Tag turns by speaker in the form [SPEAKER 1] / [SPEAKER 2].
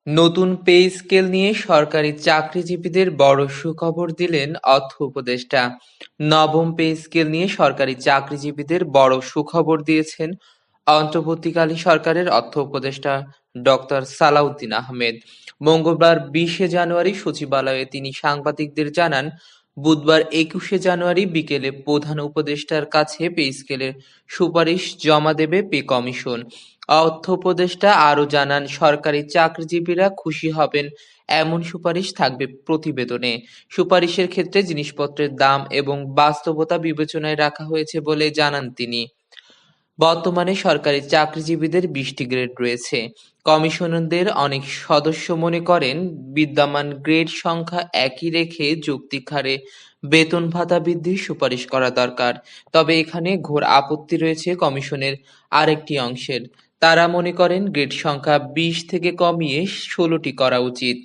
[SPEAKER 1] নতুন pay scale নিয়ে সরকারি চাকরিজীবীদের বড় সুখবর দিলেন অর্থ উপদেষ্টা। নবম পে স্কেল নিয়ে সরকারি চাকরিজীবীদের বড় সুখবর দিয়েছেন অন্তর্বর্তীকালীন সরকারের অর্থ উপদেষ্টা ডক্টর সালাউদ্দিন আহমেদ। মঙ্গলবার ২০শে জানুয়ারি সচিবালয়ে তিনি সাংবাদিকদের জানান, বুধবার ২১শে জানুয়ারি বিকেলে প্রধান উপদেষ্টার কাছে পে স্কেলের সুপারিশ জমা দেবে পে কমিশন। অর্থ উপদেষ্টা আরও জানান, সরকারি চাকরিজীবীরা খুশি হবেন এমন সুপারিশ থাকবে প্রতিবেদনে। সুপারিশের ক্ষেত্রে জিনিসপত্রের দাম এবং বাস্তবতা বিবেচনায় রাখা হয়েছে বলে জানান তিনি। বর্তমানে সরকারি চাকরিজীবীদের ২০টি গ্রেড রয়েছে। কমিশনারদের অনেক সদস্য মনে করেন, বিদ্যমান গ্রেড সংখ্যা একই রেখে যৌক্তিক হারে বেতন ভাতা বৃদ্ধির সুপারিশ করা দরকার। তবে এখানে ঘোর আপত্তি রয়েছে কমিশনের আরেকটি অংশের। তারা মনে করেন, গ্রেড সংখ্যা ২০ থেকে কমিয়ে ১৬টি করা উচিত।